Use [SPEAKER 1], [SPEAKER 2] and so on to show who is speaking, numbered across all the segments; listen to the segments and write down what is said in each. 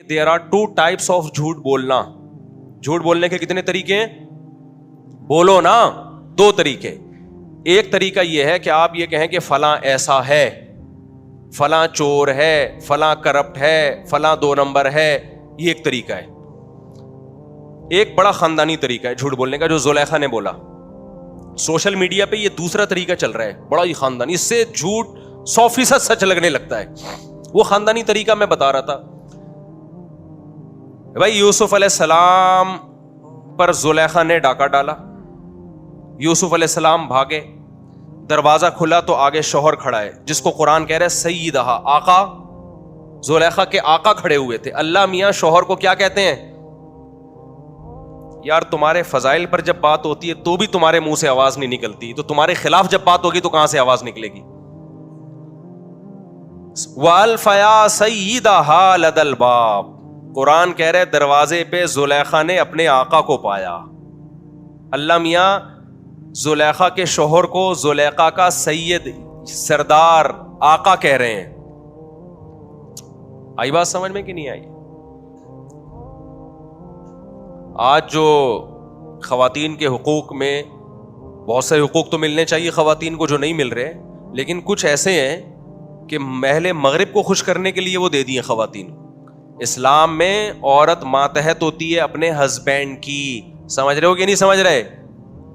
[SPEAKER 1] There are two types of جھوٹ بولنا. جھوٹ بولنے کے کتنے طریقے ہیں؟ بولو نا, دو طریقے. ایک طریقہ یہ ہے کہ آپ یہ کہیں کہ فلاں ایسا ہے, فلاں چور ہے, فلاں کرپٹ ہے, فلاں دو نمبر ہے. یہ ایک طریقہ ہے. ایک بڑا خاندانی طریقہ ہے جھوٹ بولنے کا جو زلیخا نے بولا. سوشل میڈیا پہ یہ دوسرا طریقہ چل رہا ہے, بڑا ہی خاندانی, اس سے جھوٹ 100% سچ لگنے لگتا ہے. وہ خاندانی طریقہ میں بتا رہا تھا. بھائی یوسف علیہ السلام پر زلیخا نے ڈاکہ ڈالا. یوسف علیہ السلام بھاگے, دروازہ کھلا تو آگے شوہر کھڑا ہے جس کو قرآن کہہ رہا ہے سیدہ, آقا. زلیخا کے آقا کھڑے ہوئے تھے. اللہ میاں شوہر کو کیا کہتے ہیں؟ یار تمہارے فضائل پر جب بات ہوتی ہے تو بھی تمہارے منہ سے آواز نہیں نکلتی, تو تمہارے خلاف جب بات ہوگی تو کہاں سے آواز نکلے گی؟ وَأَلْفَيَا سَيِّدَهَا لَدَى الْبَابِ, قرآن کہہ رہے دروازے پہ زلیخا نے اپنے آقا کو پایا. اللہ میاں زلیخا کے شوہر کو زلیخا کا سید, سردار, آقا کہہ رہے ہیں. آئی بات سمجھ میں کہ نہیں آئی؟ آج جو خواتین کے حقوق میں بہت سے حقوق تو ملنے چاہیے خواتین کو جو نہیں مل رہے, لیکن کچھ ایسے ہیں کہ محل مغرب کو خوش کرنے کے لیے وہ دے دی ہیں خواتین. اسلام میں عورت ماتحت ہوتی ہے اپنے ہسبینڈ کی, سمجھ رہے ہو کہ نہیں سمجھ رہے,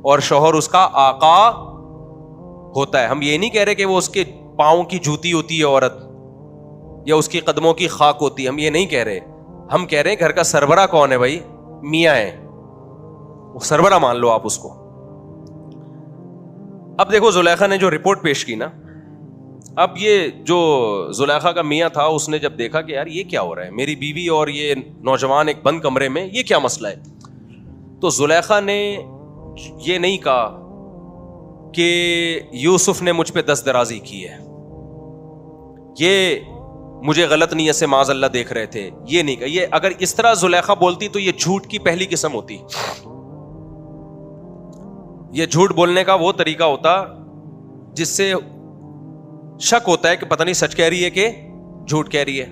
[SPEAKER 1] اور شوہر اس کا آقا ہوتا ہے. ہم یہ نہیں کہہ رہے کہ وہ اس کے پاؤں کی جوتی ہوتی ہے عورت, یا اس کی قدموں کی خاک ہوتی ہے, ہم یہ نہیں کہہ رہے. ہم کہہ رہے ہیں گھر کا سربراہ کون ہے بھائی؟ میاں ہے, وہ سربراہ مان لو آپ اس کو. اب دیکھو زلیخا نے جو رپورٹ پیش کی نا, اب یہ جو زلیخا کا میاں تھا اس نے جب دیکھا کہ یار یہ کیا ہو رہا ہے, میری بیوی اور یہ نوجوان ایک بند کمرے میں, یہ کیا مسئلہ ہے, تو زلیخا نے یہ نہیں کہا کہ یوسف نے مجھ پہ دست درازی کی ہے, یہ مجھے غلط نیت سے معاذ اللہ دیکھ رہے تھے, یہ نہیں کہا. یہ اگر اس طرح زلیخا بولتی تو یہ جھوٹ کی پہلی قسم ہوتی. یہ جھوٹ بولنے کا وہ طریقہ ہوتا جس سے شک ہوتا ہے کہ پتہ نہیں سچ کہہ رہی ہے کہ جھوٹ کہہ رہی ہے.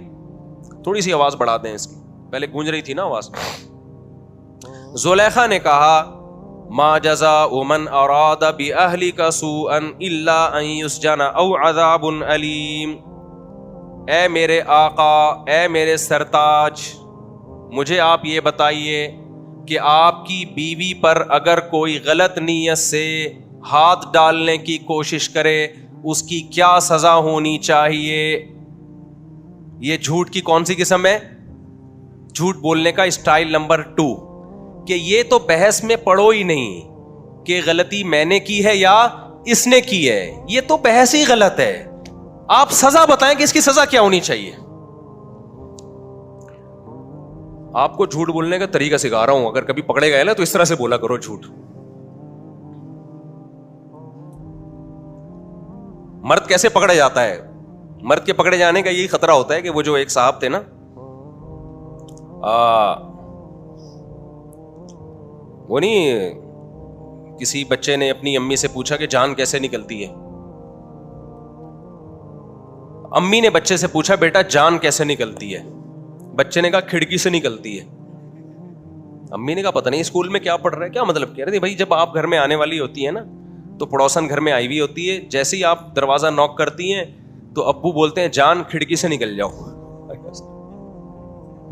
[SPEAKER 1] تھوڑی سی آواز بڑھا دیں اس کی, پہلے گونج رہی تھی نا آواز. زلیخا نے کہا ما جزاء من اراد باہلک سوءا الا ان یسجن او عذاب علیم. اے میرے آقا, اے میرے سرتاج, مجھے آپ یہ بتائیے کہ آپ کی بیوی پر اگر کوئی غلط نیت سے ہاتھ ڈالنے کی کوشش کرے اس کی کیا سزا ہونی چاہیے. یہ جھوٹ کی کون سی قسم ہے؟ جھوٹ بولنے کا اسٹائل نمبر 2, کہ یہ تو بحث میں پڑھو ہی نہیں کہ غلطی میں نے کی ہے یا اس نے کی ہے, یہ تو بحث ہی غلط ہے. آپ سزا بتائیں کہ اس کی سزا کیا ہونی چاہیے. آپ کو جھوٹ بولنے کا طریقہ سکھا رہا ہوں, اگر کبھی پکڑے گئے نا تو اس طرح سے بولا کرو جھوٹ. مرد کیسے پکڑا جاتا ہے؟ مرد کے پکڑے جانے کا یہی خطرہ ہوتا ہے کہ وہ جو ایک صاحب تھے نا, وہ نہیں, کسی بچے نے اپنی امی سے پوچھا کہ جان کیسے نکلتی ہے. امی نے بچے سے پوچھا بیٹا جان کیسے نکلتی ہے؟ بچے نے کہا کھڑکی سے نکلتی ہے. امی نے کہا پتہ نہیں اسکول میں کیا پڑھ رہا ہے, کیا مطلب کہہ رہے تھے بھائی جب آپ گھر میں آنے والی ہوتی ہے نا تو پڑوسن گھر میں آئی ہوئی ہوتی ہے, جیسے ہی آپ دروازہ نوک کرتی ہیں تو ابو بولتے ہیں جان کھڑکی سے نکل جاؤ.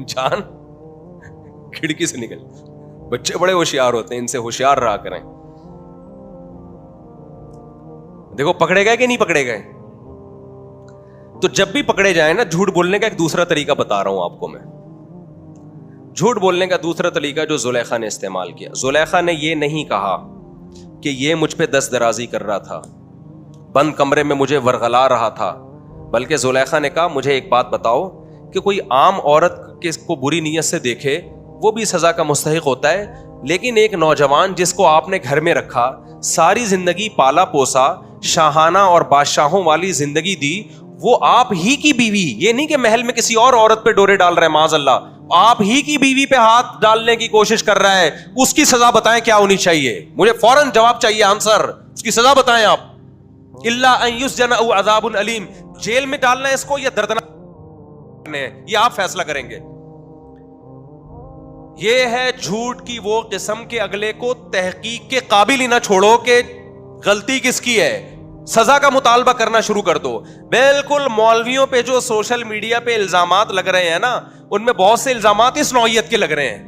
[SPEAKER 1] جان کھڑکی سے نکل. بچے بڑے ہوشیار ہوتے ہیں, ان سے ہوشیار رہا کریں. دیکھو پکڑے گئے کہ نہیں پکڑے گئے. تو جب بھی پکڑے جائیں نا, جھوٹ بولنے کا ایک دوسرا طریقہ بتا رہا ہوں آپ کو میں. جھوٹ بولنے کا دوسرا طریقہ جو زلیخا نے استعمال کیا, زلیخا نے یہ نہیں کہا کہ یہ مجھ پہ دست درازی کر رہا تھا, بند کمرے میں مجھے ورغلا رہا تھا, بلکہ زلیخا نے کہا مجھے ایک بات بتاؤ کہ کوئی عام عورت کس کو بری نیت سے دیکھے وہ بھی سزا کا مستحق ہوتا ہے, لیکن ایک نوجوان جس کو آپ نے گھر میں رکھا, ساری زندگی پالا پوسا, شاہانہ اور بادشاہوں والی زندگی دی, وہ آپ ہی کی بیوی, یہ نہیں کہ محل میں کسی اور عورت پہ ڈورے ڈال رہا ہے معاذ اللہ, آپ ہی کی بیوی پہ ہاتھ ڈالنے کی کوشش کر رہا ہے, اس کی سزا بتائیں کیا ہونی چاہیے. مجھے فوراً جواب چاہیے, آنسر, اس کی سزا بتائیں آپ. الا ان یسجن او عذاب علیم, جیل میں ڈالنا ہے اس کو یا دردناک, یہ آپ فیصلہ کریں گے. یہ ہے جھوٹ کی وہ قسم کے اگلے کو تحقیق کے قابل ہی نہ چھوڑو کہ غلطی کس کی ہے, سزا کا مطالبہ کرنا شروع کر دو. بالکل مولویوں پہ جو سوشل میڈیا پہ الزامات لگ رہے ہیں نا, ان میں بہت سے الزامات اس نوعیت کے لگ رہے ہیں,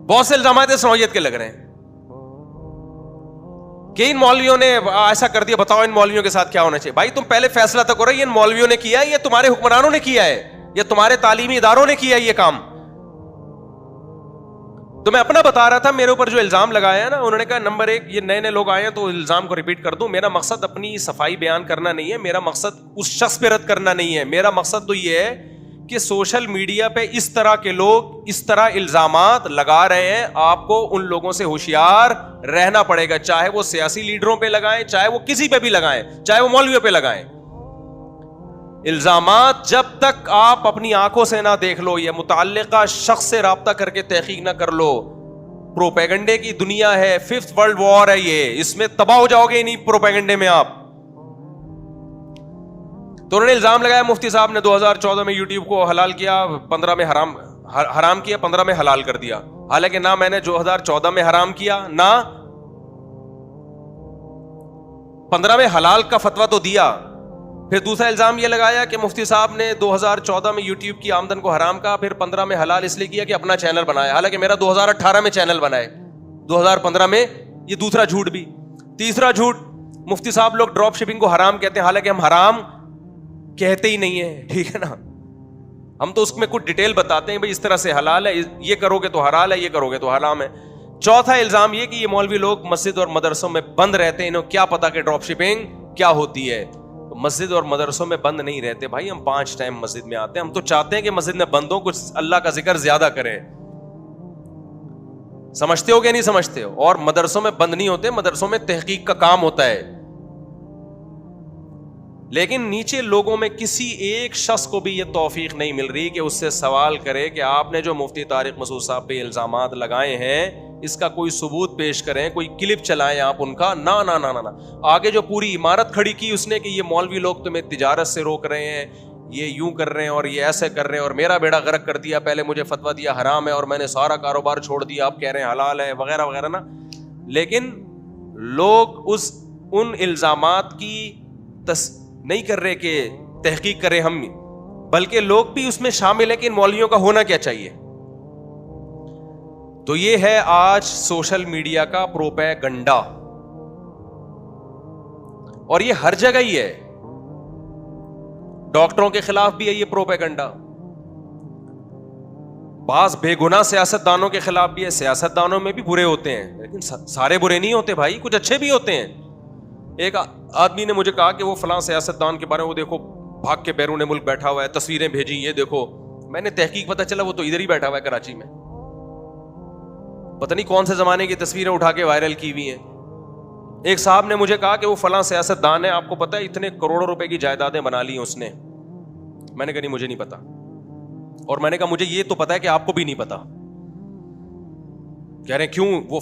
[SPEAKER 1] بہت سے الزامات اس نوعیت کے لگ رہے ہیں کہ ان مولویوں نے ایسا کر دیا, بتاؤ ان مولویوں کے ساتھ کیا ہونا چاہیے. بھائی تم پہلے فیصلہ تو کرو, یہ ان مولویوں نے کیا ہے, یہ تمہارے حکمرانوں نے کیا ہے, یہ تمہارے تعلیمی اداروں نے کیا ہے یہ کام. تو میں اپنا بتا رہا تھا, میرے اوپر جو الزام لگایا ہے نا, انہوں نے کہا نمبر 1 یہ نئے نئے لوگ آئے ہیں تو الزام کو ریپیٹ کر دوں. میرا مقصد اپنی صفائی بیان کرنا نہیں ہے, میرا مقصد اس شخص پہ رد کرنا نہیں ہے. میرا مقصد تو یہ ہے کہ سوشل میڈیا پہ اس طرح کے لوگ اس طرح الزامات لگا رہے ہیں, آپ کو ان لوگوں سے ہوشیار رہنا پڑے گا, چاہے وہ سیاسی لیڈروں پہ لگائیں, چاہے وہ کسی پہ بھی لگائیں, چاہے وہ مولویوں پہ لگائیں. الزامات جب تک آپ اپنی آنکھوں سے نہ دیکھ لو, یہ متعلقہ شخص سے رابطہ کر کے تحقیق نہ کر لو. پروپیگنڈے کی دنیا ہے, 5th ورلڈ وار ہے یہ, اس میں تباہ ہو جاؤ گے انہیں پروپیگنڈے میں آپ. تو انہوں نے الزام لگایا مفتی صاحب نے 2014 میں یوٹیوب کو حلال کیا, 15 میں حرام کیا, 15 میں حلال کر دیا. حالانکہ نہ میں نے 2014 میں حرام کیا, نہ 15 میں حلال کا فتویٰ تو دیا. پھر دوسرا الزام یہ لگایا کہ مفتی صاحب نے 2014 میں یوٹیوب کی آمدن کو حرام کہا, پھر 15 میں حلال اس لیے کیا کہ اپنا چینل بنایا. حالانکہ میرا 2018 میں چینل بنائے, 2015 میں. یہ دوسرا جھوٹ بھی. تیسرا جھوٹ, مفتی صاحب لوگ ڈراپ شپنگ کو حرام کہتے ہیں, حالانکہ ہم حرام کہتے ہی نہیں ہے, ٹھیک ہے نا. ہم تو اس میں کچھ ڈیٹیل بتاتے ہیں, بھائی اس طرح سے حلال ہے, یہ کرو گے تو حلال ہے, یہ کرو گے تو حرام ہے. چوتھا الزام یہ کہ یہ مولوی لوگ مسجد اور مدرسوں میں بند رہتے ہیں, انہیں کیا پتا کہ ڈراپ شپنگ کیا ہوتی ہے. مسجد اور مدرسوں میں بند نہیں رہتے بھائی, ہم 5 ٹائم مسجد میں آتے ہیں. ہم تو چاہتے ہیں کہ مسجد میں بند ہو, کچھ اللہ کا ذکر زیادہ کریں. سمجھتے ہو کہ نہیں سمجھتے ہو؟ اور مدرسوں میں بند نہیں ہوتے, مدرسوں میں تحقیق کا کام ہوتا ہے. لیکن نیچے لوگوں میں کسی ایک شخص کو بھی یہ توفیق نہیں مل رہی کہ اس سے سوال کرے کہ آپ نے جو مفتی طارق مسعود صاحب پہ الزامات لگائے ہیں اس کا کوئی ثبوت پیش کریں, کوئی کلپ چلائیں آپ ان کا. نہ نہ نہ نہ. آگے جو پوری عمارت کھڑی کی اس نے کہ یہ مولوی لوگ تمہیں تجارت سے روک رہے ہیں, یہ یوں کر رہے ہیں اور یہ ایسے کر رہے ہیں, اور میرا بیڑا غرق کر دیا, پہلے مجھے فتویٰ دیا حرام ہے اور میں نے سارا کاروبار چھوڑ دیا, آپ کہہ رہے ہیں حلال ہے, وغیرہ وغیرہ نا. لیکن لوگ ان الزامات کی نہیں کر رہے کہ تحقیق کریں ہم, بلکہ لوگ بھی اس میں شامل ہے کہ ان مولویوں کا ہونا کیا چاہیے. تو یہ ہے آج سوشل میڈیا کا پروپیگنڈا, اور یہ ہر جگہ ہی ہے. ڈاکٹروں کے خلاف بھی ہے یہ پروپیگنڈا, بعض بے گناہ سیاست دانوں کے خلاف بھی ہے. سیاست دانوں میں بھی برے ہوتے ہیں, لیکن سارے برے نہیں ہوتے بھائی, کچھ اچھے بھی ہوتے ہیں. ایک آدمی نے مجھے کہا کہ وہ فلاں سیاست دان کے بارے میں, وہ دیکھو بھاگ کے بیرون ملک بیٹھا ہوا ہے, تصویریں بھیجی, یہ دیکھو. میں نے تحقیق پتا چلا وہ تو ادھر ہی بیٹھا ہوا ہے کراچی میں, پتہ نہیں کون سے زمانے کی تصویریں اٹھا کے وائرل کی ہوئی ہیں. ایک صاحب نے مجھے کہا کہ وہ فلاں سیاست دان ہے, آپ کو پتا ہے اتنے کروڑوں روپے کی جائیدادیں بنا لی ہیں اس نے. میں نے کہا نہیں مجھے نہیں پتا, اور میں نے کہا مجھے یہ تو پتا ہے کہ آپ کو بھی نہیں پتا. کہہ رہے ہیں کیوں, وہ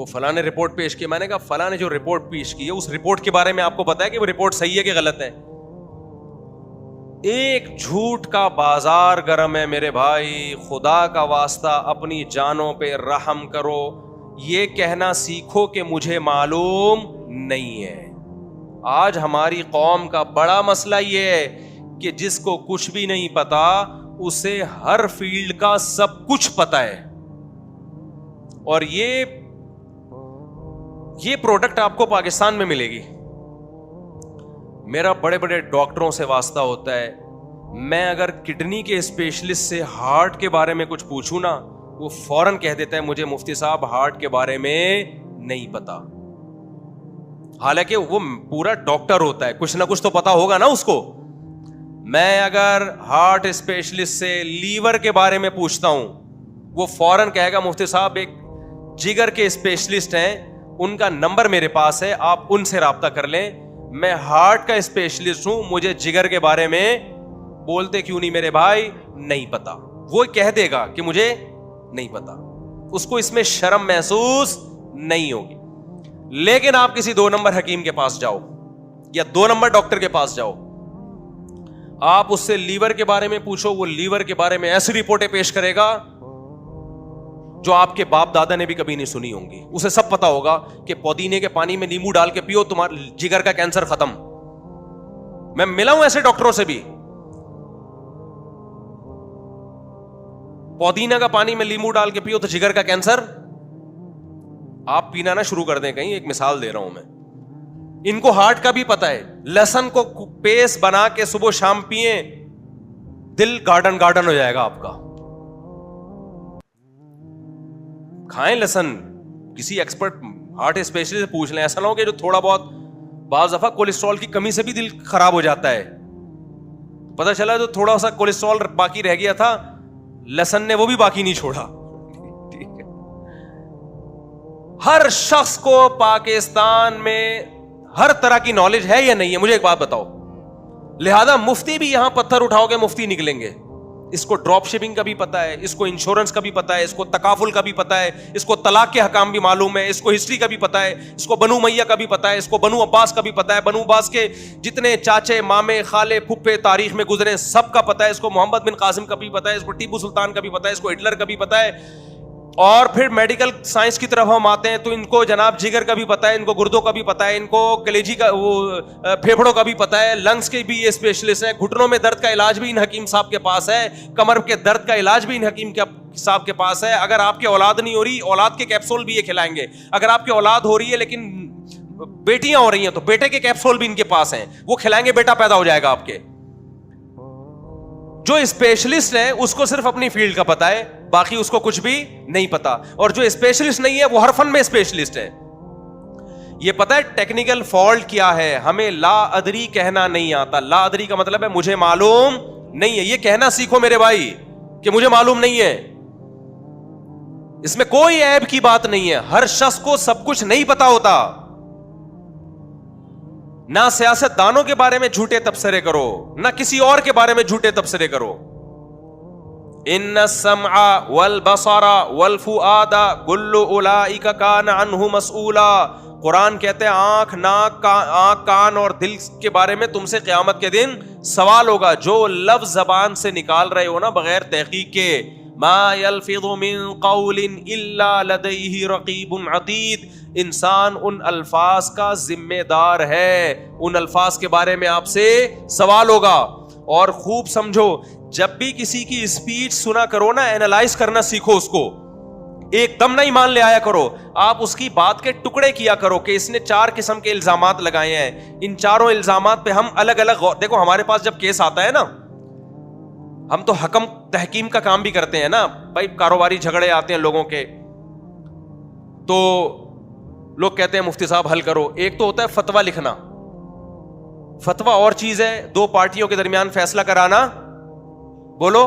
[SPEAKER 1] فلاں نے رپورٹ پیش کی. میں نے کہا فلاں نے جو رپورٹ پیش کی ہے اس رپورٹ کے بارے میں آپ کو پتا ہے کہ وہ رپورٹ صحیح ہے کہ غلط ہے؟ ایک جھوٹ کا بازار گرم ہے میرے بھائی. خدا کا واسطہ اپنی جانوں پہ رحم کرو, یہ کہنا سیکھو کہ مجھے معلوم نہیں ہے. آج ہماری قوم کا بڑا مسئلہ یہ ہے کہ جس کو کچھ بھی نہیں پتا اسے ہر فیلڈ کا سب کچھ پتا ہے, اور یہ پروڈکٹ آپ کو پاکستان میں ملے گی. میرا بڑے بڑے ڈاکٹروں سے واسطہ ہوتا ہے, میں اگر کڈنی کے اسپیشلسٹ سے ہارٹ کے بارے میں کچھ پوچھوں نا, وہ فوراً کہہ دیتا ہے مجھے مفتی صاحب ہارٹ کے بارے میں نہیں پتا. حالانکہ وہ پورا ڈاکٹر ہوتا ہے, کچھ نہ کچھ تو پتا ہوگا نا اس کو. میں اگر ہارٹ اسپیشلسٹ سے لیور کے بارے میں پوچھتا ہوں, وہ فوراً کہے گا مفتی صاحب ایک جگر کے اسپیشلسٹ ہیں, ان کا نمبر میرے پاس ہے, آپ ان سے رابطہ کر لیں. میں ہارٹ کا اسپیشلسٹ ہوں, مجھے جگر کے بارے میں بولتے کیوں نہیں میرے بھائی, نہیں پتا. وہ کہہ دے گا کہ مجھے نہیں پتا, اس کو اس میں شرم محسوس نہیں ہوگی. لیکن آپ کسی 2 نمبر حکیم کے پاس جاؤ یا 2 نمبر ڈاکٹر کے پاس جاؤ, آپ اس سے لیور کے بارے میں پوچھو, وہ لیور کے بارے میں ایسی رپورٹیں پیش کرے گا جو آپ کے باپ دادا نے بھی کبھی نہیں سنی ہوں گی. اسے سب پتا ہوگا کہ پودینے کے پانی میں نیمبو ڈال کے پیو, تمہارا جگر کا کینسر ختم. میں ملا ہوں ایسے ڈاکٹروں سے بھی, پودینے کا پانی میں لیمو ڈال کے پیو تو جگر کا کینسر. آپ پینا نہ شروع کر دیں کہیں, ایک مثال دے رہا ہوں میں. ان کو ہارٹ کا بھی پتا ہے, لہسن کو پیسٹ بنا کے صبح شام پیئیں, دل گارڈن گارڈن ہو جائے گا آپ کا. کھائیں لہسن, کسی ایکسپرٹ ہارٹ اسپیشلسٹ سے پوچھ لیں. ایسا نہ ہو کہ جو تھوڑا بہت بعض دفعہ کولیسٹرول کی کمی سے بھی دل خراب ہو جاتا ہے. پتہ چلا جو تھوڑا سا کولیسٹرول باقی رہ گیا تھا, لہسن نے وہ بھی باقی نہیں چھوڑا. ٹھیک ہے, ہر شخص کو پاکستان میں ہر طرح کی نالج ہے یا نہیں ہے؟ مجھے ایک بات بتاؤ. لہذا مفتی بھی یہاں پتھر اٹھاؤ گے مفتی نکلیں گے. اس کو ڈراپ شپنگ کا بھی پتا ہے, اس کو انشورنس کا بھی پتا ہے, اس کو تکافل کا بھی پتا ہے, اس کو طلاق کے حکام بھی معلوم ہے, اس کو ہسٹری کا بھی پتا ہے, اس کو بنو امیہ کا بھی پتا ہے, اس کو بنو عباس کا بھی پتا ہے, بنو عباس کے جتنے چاچے مامے خالے پھپھے تاریخ میں گزرے سب کا پتا ہے, اس کو محمد بن قاسم کا بھی پتا ہے, اس کو ٹیپو سلطان کا بھی پتا ہے, اس کو ہٹلر کا بھی پتا ہے. اور پھر میڈیکل سائنس کی طرف ہم آتے ہیں تو ان کو جناب جگر کا بھی پتا ہے, ان کو گردوں کا بھی پتا ہے, ان کو کلیجی کا وہ پھیپھڑوں کا بھی پتا ہے, لنگس کے بھی یہ اسپیشلسٹ ہیں, گھٹنوں میں درد کا علاج بھی ان حکیم صاحب کے پاس ہے, کمر کے درد کا علاج بھی ان حکیم صاحب کے پاس ہے. اگر آپ کی اولاد نہیں ہو رہی, اولاد کے کیپسول بھی یہ کھلائیں گے. اگر آپ کی اولاد ہو رہی ہے لیکن بیٹیاں ہو رہی ہیں تو بیٹے کے کیپسول بھی ان کے پاس ہیں, وہ کھلائیں گے, بیٹا پیدا ہو جائے گا آپ کے. جو اسپیشلسٹ ہے اس کو صرف اپنی فیلڈ کا پتا ہے, باقی اس کو کچھ بھی نہیں پتا. اور جو اسپیشلسٹ نہیں ہے وہ ہر فن میں اسپیشلسٹ ہے. یہ پتا ہے ٹیکنیکل فالٹ کیا ہے؟ ہمیں لا ادری کہنا نہیں آتا. لا ادری کا مطلب ہے مجھے معلوم نہیں ہے. یہ کہنا سیکھو میرے بھائی کہ مجھے معلوم نہیں ہے. اس میں کوئی عیب کی بات نہیں ہے. ہر شخص کو سب کچھ نہیں پتا ہوتا. نہ سیاست دانوں کے بارے میں جھوٹے تبصرے کرو, نہ کسی اور کے بارے میں جھوٹے تبصرے کرو. ان السمع والبصر والفؤاد كل اولئک کان عنہ مسئولا. قرآن کہتے ہیں آنکھ ناک کان اور دل کے بارے میں تم سے قیامت کے دن سوال ہوگا. جو لفظ زبان سے نکال رہے ہو نا بغیر تحقیق کے, ما یلفظ من قول الا لدیہ رقیب عتید, انسان ان الفاظ کا ذمہ دار ہے, ان الفاظ کے بارے میں آپ سے سوال ہوگا. اور خوب سمجھو, جب بھی کسی کی اسپیچ سنا کرو نا, اینالائز کرنا سیکھو اس کو. ایک دم نہیں مان لے آیا کرو, آپ اس کی بات کے ٹکڑے کیا کرو کہ اس نے 4 قسم کے الزامات لگائے ہیں, ان چاروں الزامات پہ ہم الگ الگ دیکھو. ہمارے پاس جب کیس آتا ہے نا, ہم تو حکم تحکیم کا کام بھی کرتے ہیں نا بھائی. کاروباری جھگڑے آتے ہیں لوگوں کے تو لوگ کہتے ہیں مفتی صاحب حل کرو. ایک تو ہوتا ہے فتویٰ لکھنا, فتویٰ اور چیز ہے, 2 پارٹیوں کے درمیان فیصلہ کرانا, بولو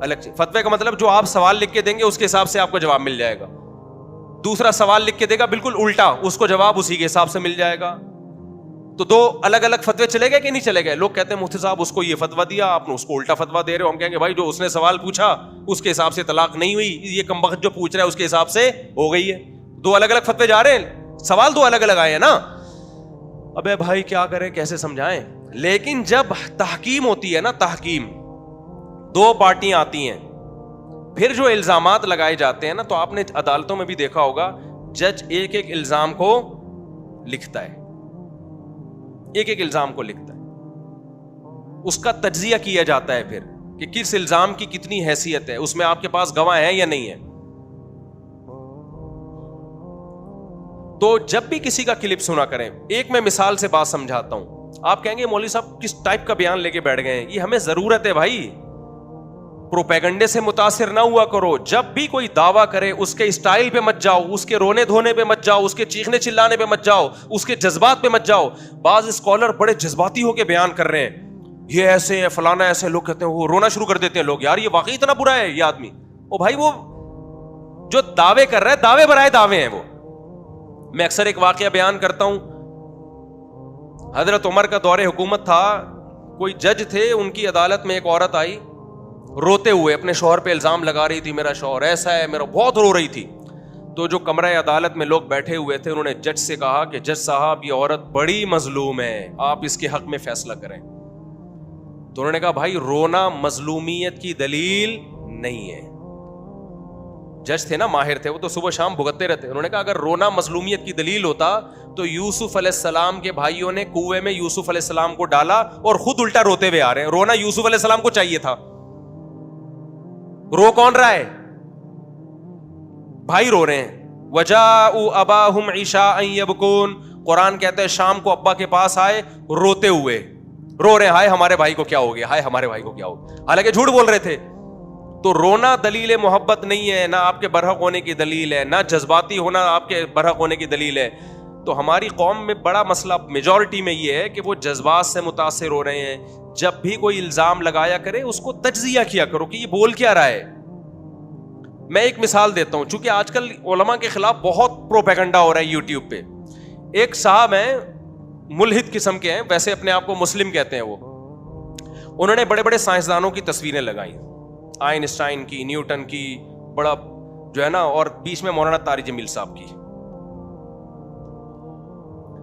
[SPEAKER 1] الگ چیز. فتوے کا مطلب جو آپ سوال لکھ کے دیں گے اس کے حساب سے آپ کو جواب مل جائے گا. دوسرا سوال لکھ کے دے گا بالکل الٹا, اس کو جواب اسی کے حساب سے مل جائے گا. تو 2 الگ الگ فتوے چلے گئے کہ نہیں چلے گئے؟ لوگ کہتے ہیں مفتی صاحب اس کو یہ فتویٰ دیا, آپ نے اس کو الٹا فتویٰ دے رہے ہو. ہم کہیں گے بھائی جو اس نے سوال پوچھا اس کے حساب سے طلاق نہیں ہوئی, یہ کمبخت جو پوچھ رہا ہے اس کے حساب سے ہو گئی ہے. 2 الگ الگ فتوے جا رہے ہیں, سوال 2 الگ الگ آئے ہیں نا. ابے بھائی کیا کریں, کیسے سمجھائیں؟ لیکن جب تحکیم ہوتی ہے نا, تحکیم 2 پارٹیاں آتی ہیں, پھر جو الزامات لگائے جاتے ہیں نا, تو آپ نے عدالتوں میں بھی دیکھا ہوگا جج ایک ایک الزام کو لکھتا ہے, ایک ایک الزام کو لکھتا ہے, اس کا تجزیہ کیا جاتا ہے پھر کہ کس الزام کی کتنی حیثیت ہے, اس میں آپ کے پاس گواہ ہیں یا نہیں ہے. تو جب بھی کسی کا کلپ سنا کریں, ایک میں مثال سے بات سمجھاتا ہوں. آپ کہیں گے مولوی صاحب کس ٹائپ کا بیان لے کے بیٹھ گئے ہیں, یہ ہمیں ضرورت ہے بھائی. پروپیگنڈے سے متاثر نہ ہوا کرو. جب بھی کوئی دعویٰ کرے اس کے اسٹائل پہ مت جاؤ, اس کے رونے دھونے پہ مت جاؤ, اس کے چیخنے چلانے پہ مت جاؤ, اس کے جذبات پہ مت جاؤ. بعض اسکالر بڑے جذباتی ہو کے بیان کر رہے ہیں, یہ ایسے ہے فلانا ایسے, لوگ کہتے ہیں وہ رونا شروع کر دیتے ہیں لوگ, یار یہ واقعی اتنا برا ہے یہ آدمی. او بھائی وہ جو دعوے کر رہا ہے دعوے برائے دعوے ہیں وہ. میں اکثر ایک واقعہ بیان کرتا ہوں. حضرت عمر کا دور حکومت تھا, کوئی جج تھے, ان کی عدالت میں ایک عورت آئی روتے ہوئے, اپنے شوہر پہ الزام لگا رہی تھی میرا شوہر ایسا ہے, میرا بہت رو رہی تھی. تو جو کمرہ عدالت میں لوگ بیٹھے ہوئے تھے انہوں نے جج سے کہا کہ جج صاحب یہ عورت بڑی مظلوم ہے, آپ اس کے حق میں فیصلہ کریں. تو انہوں نے کہا بھائی رونا مظلومیت کی دلیل نہیں ہے. جج تھے نا, ماہر تھے وہ, تو صبح شام بھگتتے رہتے. انہوں نے کہا اگر رونا مظلومیت کی دلیل ہوتا تو یوسف علیہ السلام کے بھائیوں نے کنویں میں یوسف علیہ السلام کو ڈالا اور خود الٹا روتے ہوئے آ رہے ہیں. رونا یوسف علیہ السلام کو چاہیے تھا, رو کون رہا ہے؟ بھائی رو رہے ہیں. وجاءوا اباہم عشاء یبکون, قرآن کہتا ہے شام کو ابا کے پاس آئے روتے ہوئے, رو رہے ہیں ہائے ہمارے بھائی کو کیا ہو گیا, ہائے ہمارے بھائی کو کیا ہو گیا, حالانکہ جھوٹ بول رہے تھے. تو رونا دلیل محبت نہیں ہے, نہ آپ کے برحق ہونے کی دلیل ہے, نہ جذباتی ہونا آپ کے برحق ہونے کی دلیل ہے. تو ہماری قوم میں بڑا مسئلہ میجورٹی میں یہ ہے کہ وہ جذبات سے متاثر ہو رہے ہیں. جب بھی کوئی الزام لگایا کرے اس کو تجزیہ کیا کرو کہ یہ بول کیا رہا ہے. میں ایک مثال دیتا ہوں, چونکہ آج کل علماء کے خلاف بہت پروپیگنڈا ہو رہا ہے یوٹیوب پہ. ایک صاحب ہیں ملحد قسم کے ہیں, ویسے اپنے آپ کو مسلم کہتے ہیں, وہ انہوں نے بڑے بڑے سائنسدانوں کی تصویریں لگائیں, آئنسٹائن کی, نیوٹن کی, بڑا جو ہے نا, اور بیچ میں مولانا طارق جمیل صاحب کی,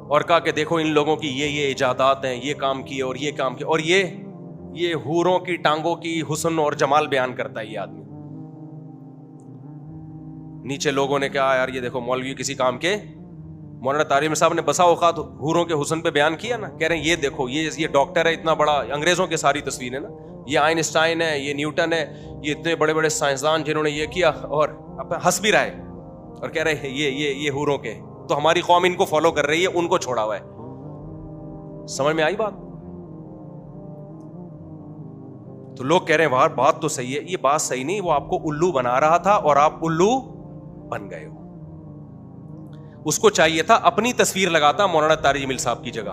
[SPEAKER 1] اور کہا کہ دیکھو ان لوگوں کی یہ ایجادات ہیں, یہ کام کیے اور یہ کام کیے, اور یہ حوروں کی ٹانگوں کی حسن اور جمال بیان کرتا ہے یہ آدمی. نیچے لوگوں نے کہا یار یہ دیکھو مولوی کسی کام کے. مولانا طارق صاحب نے بسا اوقات حوروں کے حسن پہ بیان کیا نا, کہہ رہے ہیں یہ دیکھو یہ ڈاکٹر ہے اتنا بڑا, انگریزوں کے ساری تصویریں نا, یہ آئنسٹائن ہے, یہ نیوٹن ہے, یہ اتنے بڑے بڑے سائنسدان جنہوں نے یہ کیا, اور ہنس بھی رہا ہے اور کہہ رہے ہیں یہ حوروں کے. تو ہماری قوم ان کو فالو کر رہی ہے, ان کو چھوڑا ہوا ہے. سمجھ میں آئی بات؟ تو لوگ کہہ رہے ہیں بات تو صحیح ہے, یہ بات صحیح نہیں, وہ آپ کو الو بنا رہا تھا اور آپ الو بن گئے ہو. اس کو چاہیے تھا اپنی تصویر لگاتا مولانا طارق جمیل صاحب کی جگہ,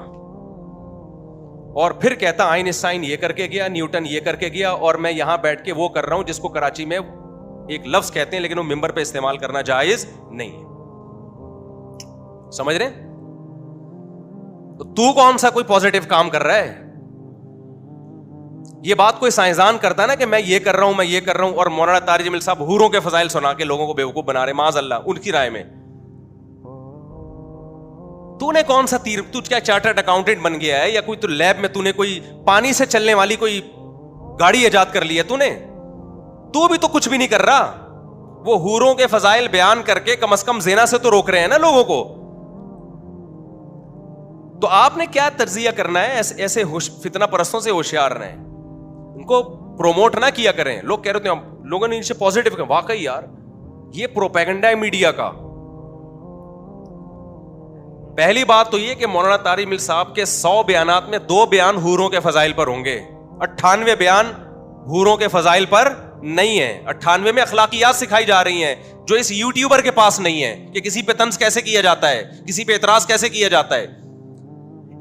[SPEAKER 1] اور پھر کہتا آئنسٹائن یہ کر کے گیا, نیوٹن یہ کر کے گیا, اور میں یہاں بیٹھ کے وہ کر رہا ہوں جس کو کراچی میں ایک لفظ کہتے ہیں لیکن وہ ممبر پہ استعمال کرنا جائز نہیں ہے. سمجھ رہے ہیں؟ تو کون سا کوئی پازیٹیو کام کر رہا ہے؟ یہ بات کوئی سائنسدان کرتا ہے نا کہ میں یہ کر رہا ہوں, میں یہ کر رہا ہوں, اور مولانا طارق جمیل صاحب حوروں کے فضائل سنا کے لوگوں کو بیوقوف بنا رہے, معاذ اللہ ان کی رائے میں. تو نے کون سا تیر, تو کیا چارٹرڈ اکاؤنٹنٹ بن گیا ہے, یا کوئی تو لیب میں تو نے کوئی پانی سے چلنے والی کوئی گاڑی ایجاد کر لی ہے تو نے؟ تو بھی تو کچھ بھی نہیں کر رہا. وہ حوروں کے فضائل بیان کر کے کم از کم زنا سے تو روک رہے ہیں نا لوگوں کو. تو آپ نے کیا تجزیہ کرنا ہے؟ ایسے فتنہ پرستوں سے ہوشیار رہیں, ان کو پروموٹ نہ کیا کریں. لوگ کہہ رہے ہیں لوگوں نے ان سے پازیٹیو کہا, واقعی یار یہ پروپیگنڈا ہے میڈیا کا. پہلی بات تو یہ کہ مولانا طارق جمیل صاحب کے 100 بیانات میں 2 بیان حوروں کے فضائل پر ہوں گے, 98 بیان حوروں کے فضائل پر نہیں ہے. 98 میں اخلاقیات سکھائی جا رہی ہیں جو اس یوٹیوبر کے پاس نہیں ہے, کہ کسی پہ طنز کیسے کیا جاتا ہے, کسی پہ اعتراض کیسے کیا جاتا ہے.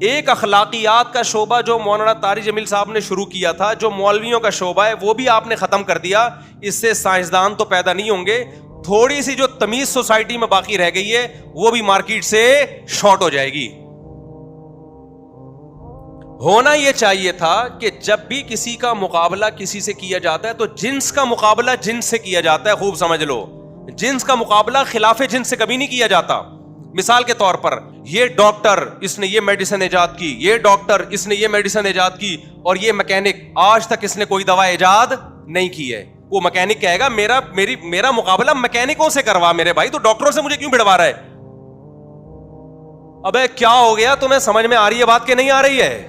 [SPEAKER 1] ایک اخلاقیات کا شعبہ جو مولانا طارق جمیل صاحب نے شروع کیا تھا, جو مولویوں کا شعبہ ہے, وہ بھی آپ نے ختم کر دیا. اس سے سائنسدان تو پیدا نہیں ہوں گے, تھوڑی سی جو تمیز سوسائٹی میں باقی رہ گئی ہے وہ بھی مارکیٹ سے شارٹ ہو جائے گی. ہونا یہ چاہیے تھا کہ جب بھی کسی کا مقابلہ کسی سے کیا جاتا ہے تو جنس کا مقابلہ جنس سے کیا جاتا ہے. خوب سمجھ لو, جنس کا مقابلہ خلاف جنس سے کبھی نہیں کیا جاتا. مثال کے طور پر یہ ڈاکٹر اس نے یہ میڈیسن ایجاد کی, یہ ڈاکٹر اس نے یہ میڈیسن ایجاد کی, اور یہ میکینک آج تک اس نے کوئی دوا ایجاد نہیں کی ہے. وہ میکینک کہے گا میرا مقابلہ میکینکوں سے کروا میرے بھائی, تو ڈاکٹروں سے مجھے کیوں بھڑوا رہا ہے؟ ابے کیا ہو گیا تمہیں؟ سمجھ میں آ رہی ہے بات کہ نہیں آ رہی ہے؟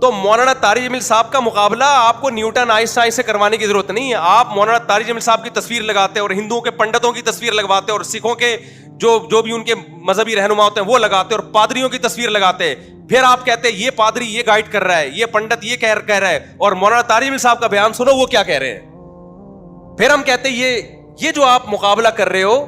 [SPEAKER 1] تو مولانا طارق جمیل صاحب کا مقابلہ آپ کو نیوٹن آئنسٹائن سے کروانے کی ضرورت نہیں ہے. آپ مولانا طارق جمیل صاحب کی تصویر لگاتے اور ہندوؤں کے پنڈتوں کی تصویر لگواتے اور سکھوں کے جو بھی ان کے مذہبی رہنما ہوتے ہیں وہ لگاتے اور پادریوں کی تصویر لگاتے. پھر آپ کہتے ہیں یہ پادری یہ گائیڈ کر رہا ہے, یہ پنڈت یہ کہہ رہا ہے, اور مولانا طارق جمیل صاحب کا بیان سنو وہ کیا کہہ رہے ہیں. پھر ہم کہتے ہیں یہ جو آپ مقابلہ کر رہے ہو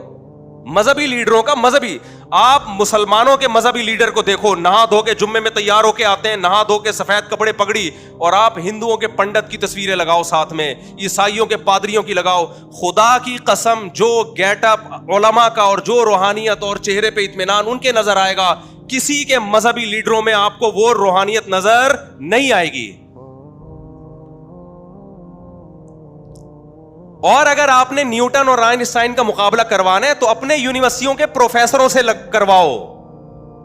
[SPEAKER 1] مذہبی لیڈروں کا, مذہبی, آپ مسلمانوں کے مذہبی لیڈر کو دیکھو, نہا دھو کے جمعے میں تیار ہو کے آتے ہیں, نہا دھو کے سفید کپڑے پگڑی, اور آپ ہندوؤں کے پنڈت کی تصویریں لگاؤ ساتھ میں, عیسائیوں کے پادریوں کی لگاؤ. خدا کی قسم جو گیٹ اپ علماء کا اور جو روحانیت اور چہرے پہ اطمینان ان کے نظر آئے گا, کسی کے مذہبی لیڈروں میں آپ کو وہ روحانیت نظر نہیں آئے گی. اور اگر آپ نے نیوٹن اور آئنسٹائن کا مقابلہ کروانا ہے تو اپنے یونیورسٹیوں کے پروفیسروں سے کرواؤ.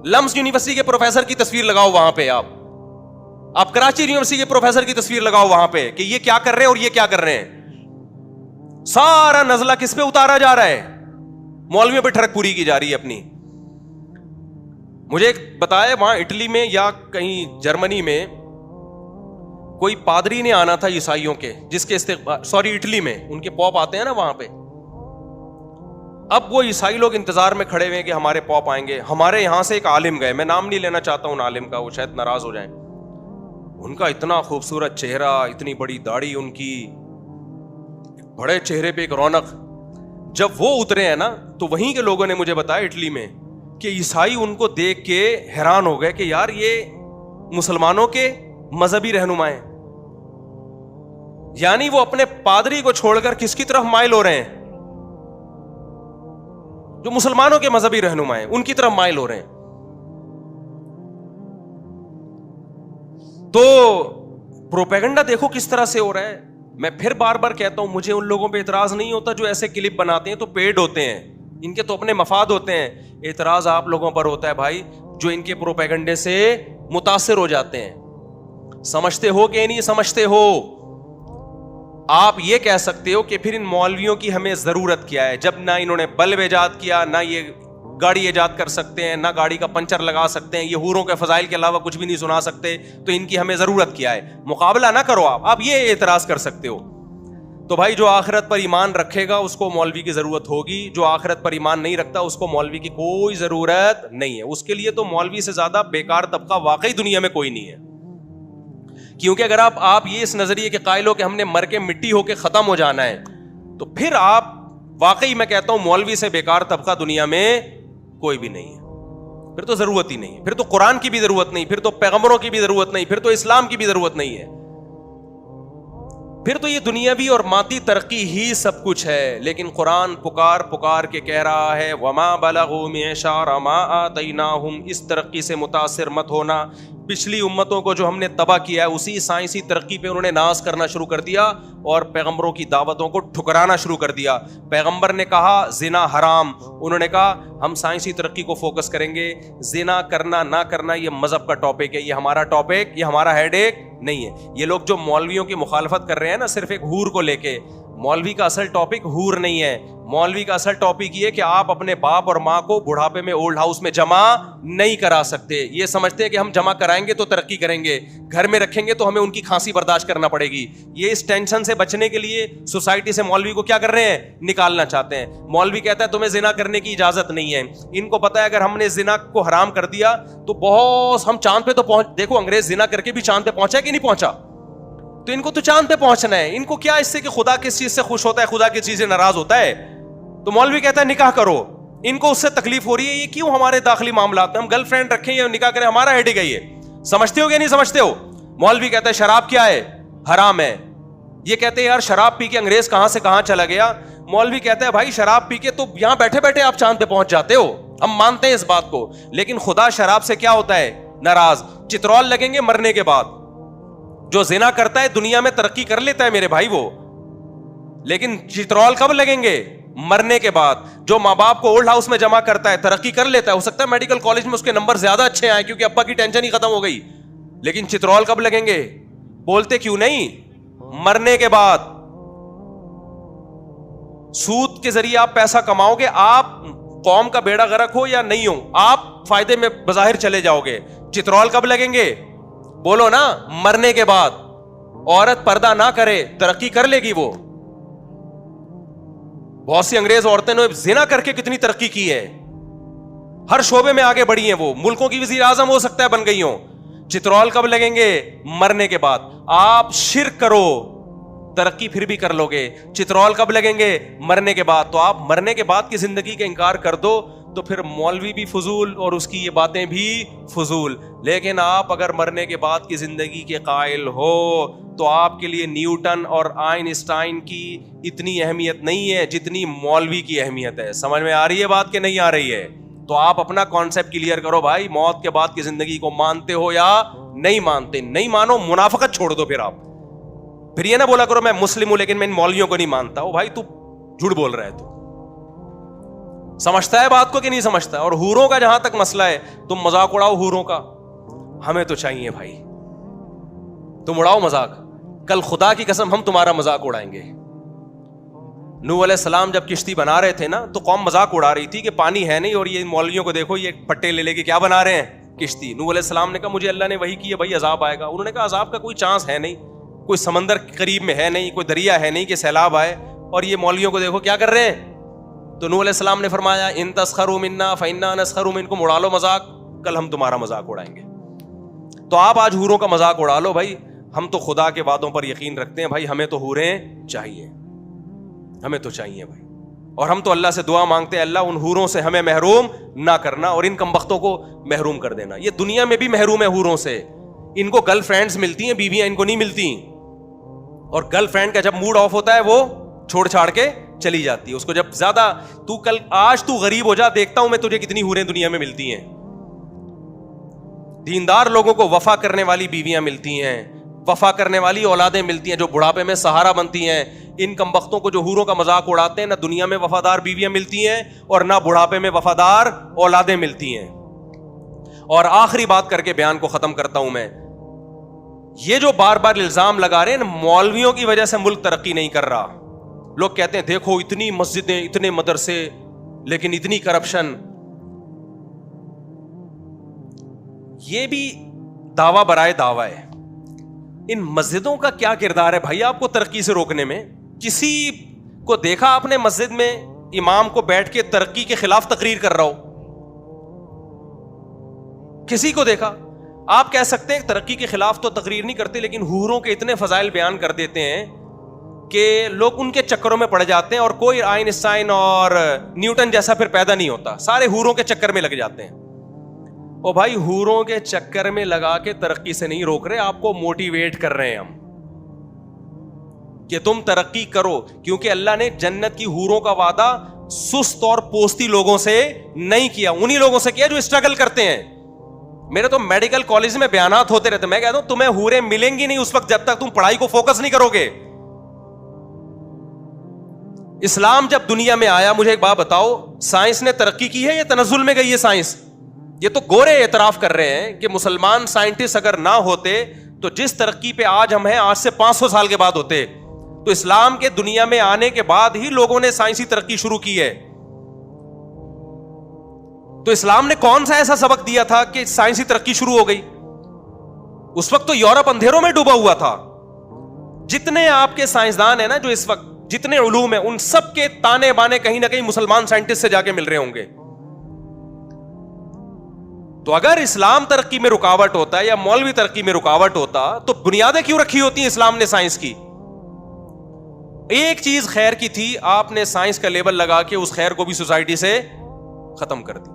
[SPEAKER 1] لمس یونیورسٹی کے پروفیسر کی تصویر لگاؤ وہاں پہ آپ, آپ کراچی یونیورسٹی کے پروفیسر کی تصویر لگاؤ وہاں پہ کہ یہ کیا کر رہے ہیں اور یہ کیا کر رہے ہیں. سارا نزلہ کس پہ اتارا جا رہا ہے؟ مولویوں پہ ٹھڑک پوری کی جا رہی ہے اپنی. مجھے ایک بتایا وہاں اٹلی میں یا کہیں جرمنی میں کوئی پادری نے آنا تھا عیسائیوں کے, جس کے استقبال اٹلی میں ان کے پوپ آتے ہیں نا وہاں پہ. اب وہ عیسائی لوگ انتظار میں کھڑے ہوئے کہ ہمارے پوپ آئیں گے. ہمارے یہاں سے ایک عالم گئے, میں نام نہیں لینا چاہتا ہوں عالم کا, وہ شاید ناراض ہو جائیں. ان کا اتنا خوبصورت چہرہ, اتنی بڑی داڑھی ان کی, بڑے چہرے پہ ایک رونق. جب وہ اترے ہیں نا تو وہیں کے لوگوں نے مجھے بتایا اٹلی میں کہ عیسائی ان کو دیکھ کے حیران ہو گئے کہ یار یہ مسلمانوں کے مذہبی رہنما ہیں. یعنی وہ اپنے پادری کو چھوڑ کر کس کی طرف مائل ہو رہے ہیں؟ جو مسلمانوں کے مذہبی رہنما ہیں ان کی طرف مائل ہو رہے ہیں. تو پروپیگنڈا دیکھو کس طرح سے ہو رہا ہے. میں پھر بار بار کہتا ہوں, مجھے ان لوگوں پہ اعتراض نہیں ہوتا جو ایسے کلپ بناتے ہیں, تو پیڈ ہوتے ہیں, ان کے تو اپنے مفاد ہوتے ہیں. اعتراض آپ لوگوں پر ہوتا ہے بھائی جو ان کے پروپیگنڈے سے متاثر ہو جاتے ہیں. سمجھتے ہو کہ نہیں سمجھتے ہو؟ آپ یہ کہہ سکتے ہو کہ پھر ان مولویوں کی ہمیں ضرورت کیا ہے, جب نہ انہوں نے بلب ایجاد کیا, نہ یہ گاڑی ایجاد کر سکتے ہیں, نہ گاڑی کا پنچر لگا سکتے ہیں, یہ حوروں کے فضائل کے علاوہ کچھ بھی نہیں سنا سکتے, تو ان کی ہمیں ضرورت کیا ہے؟ مقابلہ نہ کرو آپ یہ اعتراض کر سکتے ہو. تو بھائی جو آخرت پر ایمان رکھے گا اس کو مولوی کی ضرورت ہوگی, جو آخرت پر ایمان نہیں رکھتا اس کو مولوی کی کوئی ضرورت نہیں ہے. اس کے لیے تو مولوی سے زیادہ بیکار طبقہ واقعی دنیا میں کوئی نہیں ہے. کیونکہ اگر آپ یہ اس نظریے کے قائل ہو کہ ہم نے مر کے مٹی ہو کے ختم ہو جانا ہے, تو پھر آپ واقعی میں کہتا ہوں مولوی سے بیکار طبقہ دنیا میں کوئی بھی نہیں ہے. پھر تو ضرورت ہی نہیں ہے, پھر تو قرآن کی بھی ضرورت نہیں, پھر تو پیغمبروں کی بھی ضرورت نہیں, پھر تو اسلام کی بھی ضرورت نہیں ہے. پھر تو یہ دنیاوی اور مادی ترقی ہی سب کچھ ہے. لیکن قرآن پکار کے کہہ رہا ہے وما بلغوا معشار ما آتیناہم, اس ترقی سے متاثر مت ہونا. پچھلی امتوں کو جو ہم نے تباہ کیا ہے اسی سائنسی ترقی پہ انہوں نے ناز کرنا شروع کر دیا اور پیغمبروں کی دعوتوں کو ٹھکرانا شروع کر دیا. پیغمبر نے کہا زنا حرام, انہوں نے کہا ہم سائنسی ترقی کو فوکس کریں گے. زنا کرنا نہ کرنا یہ مذہب کا ٹاپک ہے, یہ ہمارا ٹاپک, یہ ہمارا ہیڈ ایک نہیں ہے. یہ لوگ جو مولویوں کی مخالفت کر رہے ہیں نا صرف ایک حور کو لے کے, مولوی کا اصل ٹاپک حور نہیں ہے. مولوی کا اصل ٹاپک یہ کہ آپ اپنے باپ اور ماں کو بڑھاپے میں اولڈ ہاؤس میں جمع نہیں کرا سکتے. یہ سمجھتے ہیں کہ ہم جمع کرائیں گے تو ترقی کریں گے, گھر میں رکھیں گے تو ہمیں ان کی کھانسی برداشت کرنا پڑے گی. یہ اس ٹینشن سے بچنے کے لیے سوسائٹی سے مولوی کو کیا کر رہے ہیں, نکالنا چاہتے ہیں. مولوی کہتا ہے تمہیں زنا کرنے کی اجازت نہیں ہے. ان کو پتا ہے اگر ہم نے زنا کو حرام کر دیا تو بہت ہم چاند پہ تو پہنچ, دیکھو انگریز زنا کر کے بھی چاند پہ پہنچا کہ نہیں پہنچا, تو ان کو تو چاند پہ پہنچنا ہے. ان کو کیا اس سے کہ خدا کس چیز سے خوش ہوتا ہے, خدا کس چیز سے ناراض ہوتا ہے. تو مولوی کہتا ہے نکاح کرو, ان کو اس سے تکلیف ہو رہی ہے. یہ کیوں ہمارے داخلی معاملات میں ہم گرل فرینڈ رکھیں یا نکاح کریں, ہمارا ہیڈ گئی ہے. سمجھتے ہو کہ نہیں سمجھتے ہو؟ مولوی کہتا ہے شراب کیا ہے, حرام ہے. یہ کہتے ہیں یار شراب پی کے انگریز کہاں سے کہاں چلا گیا. مولوی کہتا ہے بھائی شراب پی کے تو یہاں بیٹھے بیٹھے آپ چاند پہ پہنچ جاتے ہو, ہم مانتے ہیں اس بات کو, لیکن خدا شراب سے کیا ہوتا ہے, ناراض. چترول لگیں گے مرنے کے بعد. جو زنا کرتا ہے دنیا میں ترقی کر لیتا ہے میرے بھائی وہ, لیکن چترول کب لگیں گے, مرنے کے بعد. جو ماں باپ کو اولڈ ہاؤس میں جمع کرتا ہے ترقی کر لیتا ہے, ہو سکتا ہے میڈیکل کالج میں اس کے نمبر زیادہ اچھے آئے کیونکہ ابا کی ٹینشن ہی ختم ہو گئی, لیکن چترول کب لگیں گے, بولتے کیوں نہیں, مرنے کے بعد. سود کے ذریعے آپ پیسہ کماؤ گے, آپ قوم کا بیڑا غرق ہو یا نہیں ہو, آپ فائدے میں بظاہر چلے جاؤ گے. چترول کب لگیں گے, بولو نا, مرنے کے بعد. عورت پردہ نہ کرے ترقی کر لے گی وہ. بہت سی انگریز عورتیں نے زنا کر کے کتنی ترقی کی ہے, ہر شعبے میں آگے بڑھی ہیں وہ, ملکوں کی وزیر اعظم ہو سکتا ہے بن گئی ہوں. چترول کب لگیں گے, مرنے کے بعد. آپ شرک کرو ترقی پھر بھی کر لو گے. چترول کب لگیں گے, مرنے کے بعد. تو آپ مرنے کے بعد کی زندگی کا انکار کر دو تو پھر مولوی بھی فضول اور اس کی یہ باتیں بھی فضول. لیکن آپ اگر مرنے کے بعد کی زندگی کے قائل ہو تو آپ کے لیے نیوٹن اور آئنسٹائن کی اتنی اہمیت نہیں ہے جتنی مولوی کی اہمیت ہے. سمجھ میں آ رہی ہے بات کہ نہیں آ رہی ہے؟ تو آپ اپنا کانسیپٹ کلیئر کرو بھائی, موت کے بعد کی زندگی کو مانتے ہو یا نہیں مانتے. نہیں مانو, منافقت چھوڑ دو. پھر یہ نہ بولا کرو میں مسلم ہوں لیکن میں ان مولویوں کو نہیں مانتا. او بھائی تو جھوٹ بول رہا ہے, تو سمجھتا ہے بات کو کہ نہیں سمجھتا. اور حوروں کا جہاں تک مسئلہ ہے, تم مذاق اڑاؤ حوروں کا, ہمیں تو چاہیے بھائی, تم اڑاؤ مذاق, کل خدا کی قسم ہم تمہارا مذاق اڑائیں گے. نوح علیہ السلام جب کشتی بنا رہے تھے نا, تو قوم مذاق اڑا رہی تھی کہ پانی ہے نہیں اور یہ مولویوں کو دیکھو یہ پٹے لے کے کیا بنا رہے ہیں کشتی. نوح علیہ السلام نے کہا مجھے اللہ نے وہی کی ہے بھائی عذاب آئے گا. انہوں نے کہا عذاب کا کوئی چانس ہے نہیں, کوئی سمندر قریب میں ہے نہیں, کوئی دریا ہے نہیں کہ سیلاب آئے, اور یہ مولویوں کو دیکھو کیا کر رہے ہیں. تو نوح علیہ السلام نے فرمایا ان تسخروا منا فإنا نسخر منکم, اڑا لو مذاق, کل ہم تمہارا مذاق اڑائیں گے. تو آپ آج حوروں کا مذاق اڑا لو بھائی, ہم تو خدا کے وعدوں پر یقین رکھتے ہیں بھائی, ہمیں تو حوریں چاہیے, ہمیں تو چاہیے بھائی. اور ہم تو اللہ سے دعا مانگتے ہیں اللہ ان حوروں سے ہمیں محروم نہ کرنا اور ان کمبختوں کو محروم کر دینا. یہ دنیا میں بھی محروم ہے حوروں سے, ان کو گرل فرینڈز ملتی ہیں, بیویاں ان کو نہیں ملتی, اور گرل فرینڈ کا جب موڈ آف ہوتا ہے وہ چھوڑ چھاڑ کے چلی جاتی ہے اس کو. جب زیادہ تو کل آج تو غریب ہو جا, دیکھتا ہوں میں تجھے کتنی حوریں دنیا میں ملتی ہیں. دیندار لوگوں کو وفا کرنے والی بیویاں ملتی ہیں, وفا کرنے والی اولادیں ملتی ہیں جو بڑھاپے میں سہارا بنتی ہیں. ان کمبختوں کو جو حوروں کا مذاق اڑاتے ہیں, نہ دنیا میں وفادار بیویاں ملتی ہیں اور نہ بڑھاپے میں وفادار اولادیں ملتی ہیں. اور آخری بات کر کے بیان کو ختم کرتا ہوں میں, یہ جو بار بار الزام لگا رہے ہیں مولویوں کی وجہ سے ملک ترقی نہیں کر رہا. لوگ کہتے ہیں دیکھو اتنی مسجدیں, اتنے مدرسے, لیکن اتنی کرپشن. یہ بھی دعویٰ برائے دعویٰ ہے. ان مسجدوں کا کیا کردار ہے بھائی آپ کو ترقی سے روکنے میں؟ کسی کو دیکھا آپ نے مسجد میں امام کو بیٹھ کے ترقی کے خلاف تقریر کر رہا ہو؟ کسی کو دیکھا؟ آپ کہہ سکتے ہیں ترقی کے خلاف تو تقریر نہیں کرتے, لیکن حوروں کے اتنے فضائل بیان کر دیتے ہیں کہ لوگ ان کے چکروں میں پڑ جاتے ہیں, اور کوئی آئنسٹائن اور نیوٹن جیسا پھر پیدا نہیں ہوتا, سارے حوروں کے چکر میں لگ جاتے ہیں. او بھائی حوروں کے چکر میں لگا کے ترقی سے نہیں روک رہے, آپ کو موٹیویٹ کر رہے ہیں ہم کہ تم ترقی کرو, کیونکہ اللہ نے جنت کی حوروں کا وعدہ سست اور پوستی لوگوں سے نہیں کیا, انہی لوگوں سے کیا جو اسٹرگل کرتے ہیں. میرے تو میڈیکل کالج میں بیانات ہوتے رہتے, میں کہتا ہوں تمہیں حوریں ملیں گی نہیں اس وقت جب تک تم پڑھائی کو فوکس نہیں کرو گے. اسلام جب دنیا میں آیا, مجھے ایک بات بتاؤ, سائنس نے ترقی کی ہے یا تنزل میں گئی ہے سائنس؟ یہ تو گورے اعتراف کر رہے ہیں کہ مسلمان سائنٹسٹ اگر نہ ہوتے تو جس ترقی پہ آج ہم ہیں آج سے 500 سال کے بعد ہوتے. تو اسلام کے دنیا میں آنے کے بعد ہی لوگوں نے سائنسی ترقی شروع کی ہے. تو اسلام نے کون سا ایسا سبق دیا تھا کہ سائنسی ترقی شروع ہو گئی؟ اس وقت تو یورپ اندھیروں میں ڈوبا ہوا تھا. جتنے آپ کے سائنسدان ہیں نا جو اس وقت جتنے علوم ہیں, ان سب کے تانے بانے کہیں نہ کہیں مسلمان سائنٹسٹ سے جا کے مل رہے ہوں گے. تو اگر اسلام ترقی میں رکاوٹ ہوتا ہے یا مولوی ترقی میں رکاوٹ ہوتا تو بنیادیں کیوں رکھی ہوتی ہیں اسلام نے سائنس کی؟ ایک چیز خیر کی تھی, آپ نے سائنس کا لیبل لگا کے اس خیر کو بھی سوسائٹی سے ختم کر دی.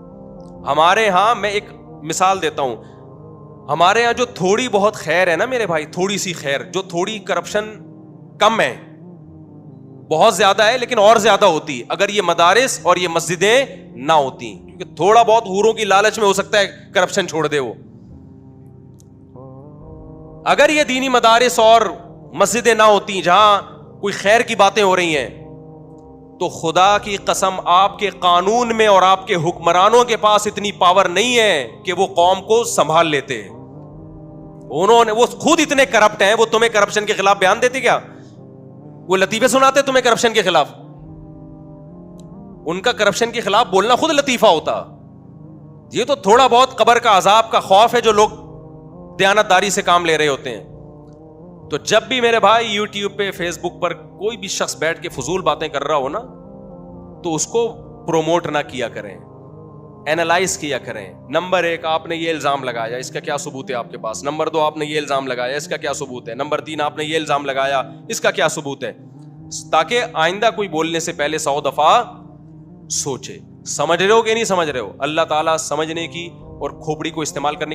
[SPEAKER 1] ہمارے ہاں میں ایک مثال دیتا ہوں, ہمارے ہاں جو تھوڑی بہت خیر ہے نا میرے بھائی, تھوڑی سی خیر, جو تھوڑی کرپشن کم ہے, بہت زیادہ ہے لیکن اور زیادہ ہوتی اگر یہ مدارس اور یہ مسجدیں نہ ہوتی, کیونکہ تھوڑا بہت حوروں کی لالچ میں ہو سکتا ہے کرپشن چھوڑ دے وہ. اگر یہ دینی مدارس اور مسجدیں نہ ہوتی جہاں کوئی خیر کی باتیں ہو رہی ہیں, تو خدا کی قسم آپ کے قانون میں اور آپ کے حکمرانوں کے پاس اتنی پاور نہیں ہے کہ وہ قوم کو سنبھال لیتے. انہوں نے, وہ خود اتنے کرپٹ ہیں, وہ تمہیں کرپشن کے خلاف بیان دیتے کیا؟ وہ لطیفے سناتے تمہیں کرپشن کے خلاف؟ ان کا کرپشن کے خلاف بولنا خود لطیفہ ہوتا. یہ تو تھوڑا بہت قبر کا عذاب کا خوف ہے جو لوگ دیانتداری سے کام لے رہے ہوتے ہیں. تو جب بھی میرے بھائی یوٹیوب پہ فیس بک پر کوئی بھی شخص بیٹھ کے فضول باتیں کر رہا ہو نا, تو اس کو پروموٹ نہ کیا کریں, اینالائز کیا کریں. نمبر 1, آپ نے یہ الزام لگایا, اس کا کیا ثبوت ہے آپ کے پاس؟ نمبر 2, آپ نے یہ الزام لگایا, اس کا کیا ثبوت ہے؟ نمبر 3, آپ نے یہ الزام لگایا, اس کا کیا ثبوت ہے؟ تاکہ آئندہ کوئی بولنے سے پہلے 100 دفعہ سوچے. سمجھ رہے ہو کہ نہیں سمجھ رہے ہو؟ اللہ تعالیٰ سمجھنے کی اور کھوپڑی کو استعمال کرنے کی